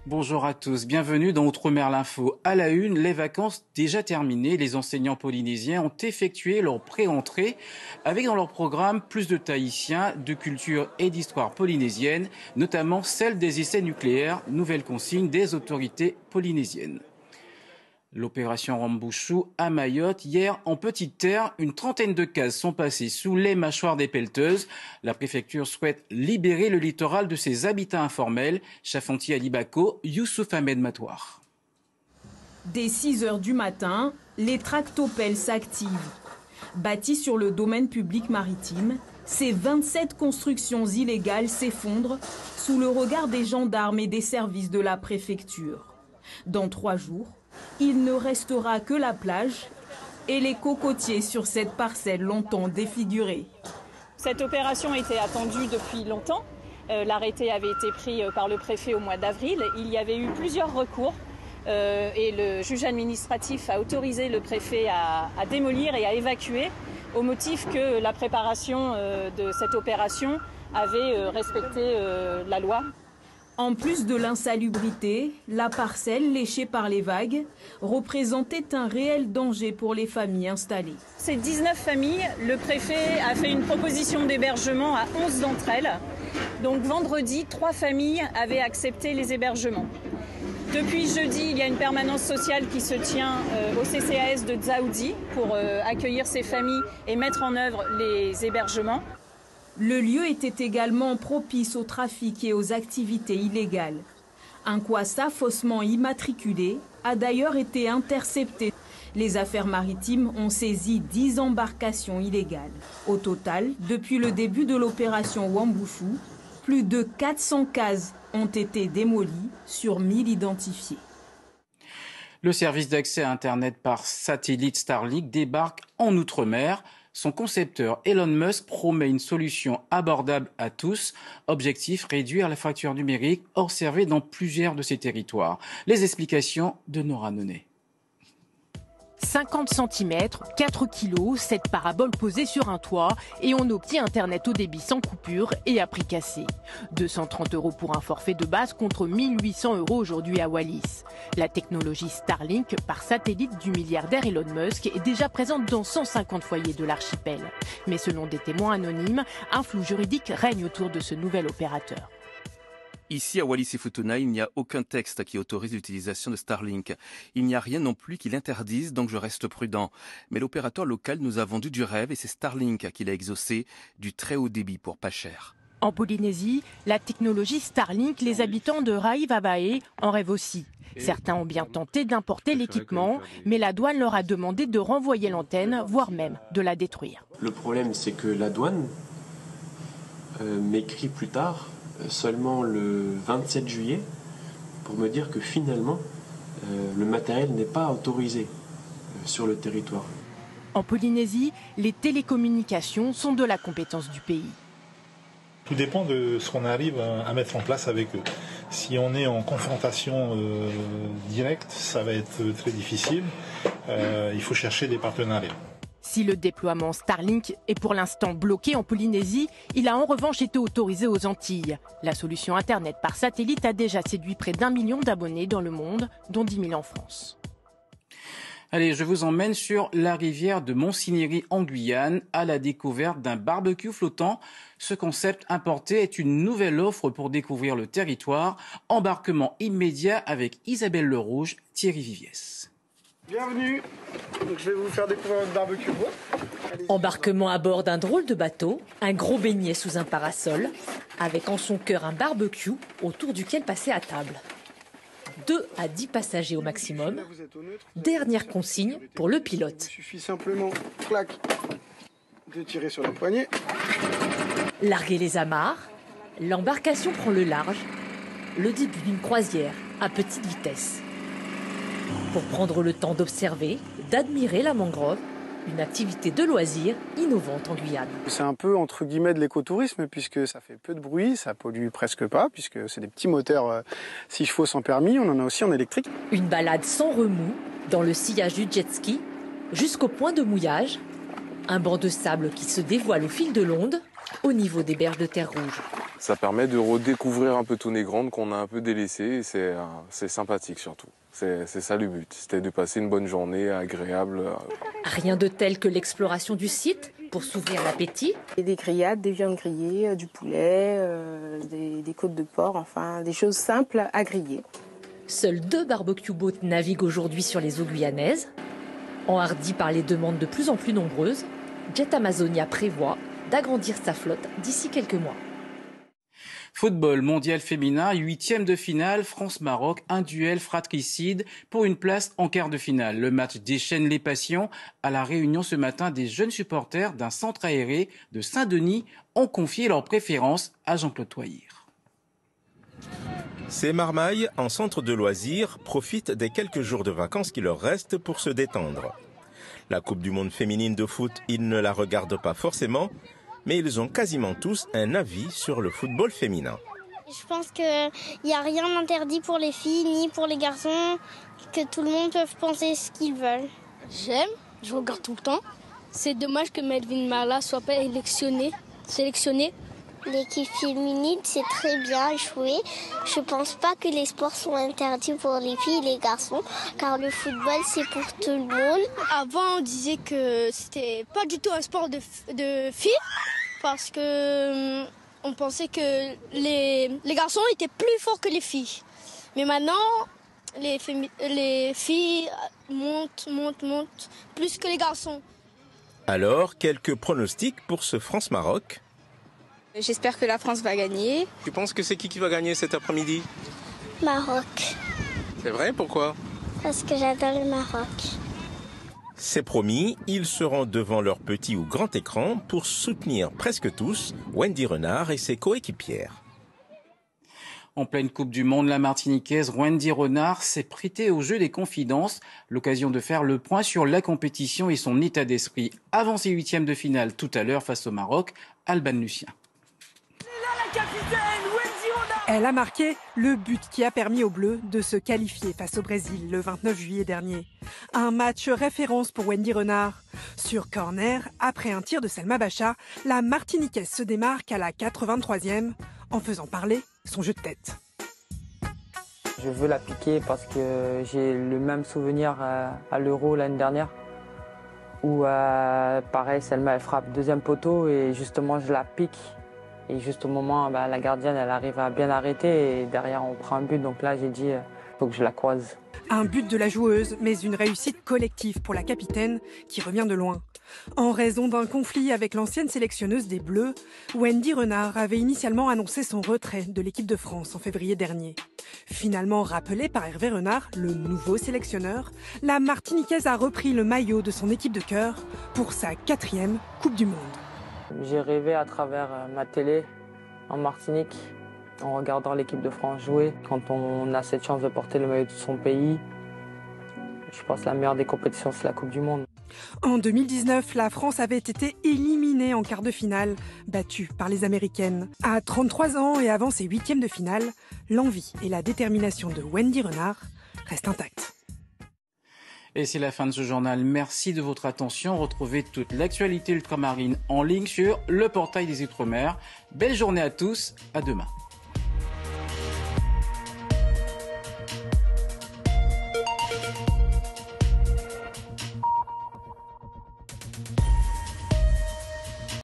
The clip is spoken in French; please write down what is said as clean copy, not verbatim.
Bonjour à tous, bienvenue dans Outre-mer l'Info. À la une, les vacances déjà terminées, les enseignants polynésiens ont effectué leur pré-entrée avec dans leur programme plus de tahitiens, de culture et d'histoire polynésienne, notamment celle des essais nucléaires, nouvelle consigne des autorités polynésiennes. L'opération Rambouchou à Mayotte. Hier, en Petite Terre, une trentaine de cases sont passées sous les mâchoires des pelleteuses. La préfecture souhaite libérer le littoral de ses habitats informels. Chafanti Alibako, Youssouf Ahmed Matouar. Dès 6 h du matin, les tractopelles s'activent. Bâties sur le domaine public maritime, ces 27 constructions illégales s'effondrent sous le regard des gendarmes et des services de la préfecture. Dans 3 jours, il ne restera que la plage et les cocotiers sur cette parcelle longtemps défigurée. Cette opération était attendue depuis longtemps. L'arrêté avait été pris par le préfet au mois d'avril. Il y avait eu plusieurs recours et le juge administratif a autorisé le préfet à démolir et à évacuer au motif que la préparation de cette opération avait respecté la loi. En plus de l'insalubrité, la parcelle léchée par les vagues représentait un réel danger pour les familles installées. Ces 19 familles, le préfet a fait une proposition d'hébergement à 11 d'entre elles. Donc vendredi, 3 familles avaient accepté les hébergements. Depuis jeudi, il y a une permanence sociale qui se tient au CCAS de Dzaoudi pour accueillir ces familles et mettre en œuvre les hébergements. Le lieu était également propice au trafic et aux activités illégales. Un kwassa faussement immatriculé a d'ailleurs été intercepté. Les affaires maritimes ont saisi 10 embarcations illégales. Au total, depuis le début de l'opération Wambouchou, plus de 400 cases ont été démolies sur 1000 identifiées. Le service d'accès à Internet par satellite Starlink débarque en Outre-mer. Son concepteur Elon Musk promet une solution abordable à tous. Objectif, réduire la fracture numérique observée dans plusieurs de ces territoires. Les explications de Nora Nonet. 50 cm, 4 kg, cette parabole posée sur un toit et on obtient Internet au débit sans coupure et à prix cassé. 230 € pour un forfait de base contre 1800 € aujourd'hui à Wallis. La technologie Starlink par satellite du milliardaire Elon Musk est déjà présente dans 150 foyers de l'archipel. Mais selon des témoins anonymes, un flou juridique règne autour de ce nouvel opérateur. Ici, à Wallis-et-Futuna, il n'y a aucun texte qui autorise l'utilisation de Starlink. Il n'y a rien non plus qui l'interdise, donc je reste prudent. Mais l'opérateur local nous a vendu du rêve et c'est Starlink qui l'a exaucé, du très haut débit pour pas cher. En Polynésie, la technologie Starlink, les habitants de Raï-Vavae en rêvent aussi. Certains ont bien tenté d'importer l'équipement, mais la douane leur a demandé de renvoyer l'antenne, voire même de la détruire. Le problème, c'est que la douane m'écrit plus tard, seulement le 27 juillet, pour me dire que finalement, le matériel n'est pas autorisé sur le territoire. En Polynésie, les télécommunications sont de la compétence du pays. Tout dépend de ce qu'on arrive à mettre en place avec eux. Si on est en confrontation directe, ça va être très difficile. Il faut chercher des partenariats. Si le déploiement Starlink est pour l'instant bloqué en Polynésie, il a en revanche été autorisé aux Antilles. La solution Internet par satellite a déjà séduit près d'1 million d'abonnés dans le monde, dont 10 000 en France. Allez, je vous emmène sur la rivière de Monsigniéry en Guyane à la découverte d'un barbecue flottant. Ce concept importé est une nouvelle offre pour découvrir le territoire. Embarquement immédiat avec Isabelle Lerouge, Thierry Viviès. Bienvenue, donc je vais vous faire découvrir notre barbecue. Embarquement à bord d'un drôle de bateau, un gros beignet sous un parasol, avec en son cœur un barbecue autour duquel passer à table. 2 à 10 passagers au maximum. Dernière consigne pour le pilote. Il suffit simplement, clac, de tirer sur la poignée. Larguer les amarres, l'embarcation prend le large, le début d'une croisière à petite vitesse. Pour prendre le temps d'observer, d'admirer la mangrove, une activité de loisir innovante en Guyane. C'est un peu entre guillemets de l'écotourisme puisque ça fait peu de bruit, ça pollue presque pas puisque c'est des petits moteurs 6 chevaux sans permis, on en a aussi en électrique. Une balade sans remous dans le sillage du jet ski jusqu'au point de mouillage, un banc de sable qui se dévoile au fil de l'onde au niveau des berges de terre rouge. Ça permet de redécouvrir un peu Tonnet Grande qu'on a un peu délaissé et c'est sympathique surtout. C'est ça le but, c'était de passer une bonne journée agréable. Rien de tel que l'exploration du site pour s'ouvrir l'appétit. Des grillades, des viandes grillées, du poulet, des côtes de porc, enfin des choses simples à griller. Seuls 2 barbecue boats naviguent aujourd'hui sur les eaux guyanaises. Enhardi par les demandes de plus en plus nombreuses, Jet Amazonia prévoit d'agrandir sa flotte d'ici quelques mois. Football mondial féminin, 8e de finale, France-Maroc, un duel fratricide pour une place en quart de finale. Le match déchaîne les passions. À la réunion ce matin, des jeunes supporters d'un centre aéré de Saint-Denis ont confié leur préférence à Jean-Claude Toyir. Ces marmailles, en centre de loisirs, profitent des quelques jours de vacances qui leur restent pour se détendre. La Coupe du monde féminine de foot, ils ne la regardent pas forcément, mais ils ont quasiment tous un avis sur le football féminin. Je pense qu'il n'y a rien d'interdit pour les filles ni pour les garçons, que tout le monde peut penser ce qu'ils veulent. J'aime, je regarde tout le temps. C'est dommage que Melvin Marla ne soit pas sélectionnée. L'équipe féminine, c'est très bien joué. Je pense pas que les sports sont interdits pour les filles et les garçons, car le football, c'est pour tout le monde. Avant, on disait que c'était pas du tout un sport de filles, parce que on pensait que les garçons étaient plus forts que les filles. Mais maintenant, les filles montent plus que les garçons. Alors, quelques pronostics pour ce France-Maroc? J'espère que la France va gagner. Tu penses que c'est qui va gagner cet après-midi? Maroc. C'est vrai, pourquoi? Parce que j'adore le Maroc. C'est promis, ils seront devant leur petit ou grand écran pour soutenir presque tous Wendy Renard et ses coéquipières. En pleine Coupe du Monde, la Martiniquaise Wendy Renard s'est prêtée au jeu des confidences, l'occasion de faire le point sur la compétition et son état d'esprit avant ses 8e de finale tout à l'heure face au Maroc. Alban Lucien. Elle a marqué le but qui a permis aux Bleus de se qualifier face au Brésil le 29 juillet dernier. Un match référence pour Wendy Renard. Sur corner, après un tir de Selma Bacha, la Martiniquaise se démarque à la 83e en faisant parler son jeu de tête. Je veux la piquer parce que j'ai le même souvenir à l'Euro l'année dernière où pareil, Selma elle frappe deuxième poteau et justement je la pique. Et juste au moment, la gardienne, elle arrive à bien arrêter et derrière, on prend un but. Donc là, j'ai dit, faut que je la croise. Un but de la joueuse, mais une réussite collective pour la capitaine qui revient de loin. En raison d'un conflit avec l'ancienne sélectionneuse des Bleus, Wendy Renard avait initialement annoncé son retrait de l'équipe de France en février dernier. Finalement rappelée par Hervé Renard, le nouveau sélectionneur, la Martiniquaise a repris le maillot de son équipe de cœur pour sa 4e Coupe du Monde. J'ai rêvé à travers ma télé en Martinique, en regardant l'équipe de France jouer. Quand on a cette chance de porter le maillot de son pays, je pense que la meilleure des compétitions, c'est la Coupe du Monde. En 2019, la France avait été éliminée en quart de finale, battue par les Américaines. À 33 ans et avant ses 8e de finale, l'envie et la détermination de Wendy Renard restent intactes. Et c'est la fin de ce journal. Merci de votre attention. Retrouvez toute l'actualité ultramarine en ligne sur le portail des Outre-mer. Belle journée à tous. À demain.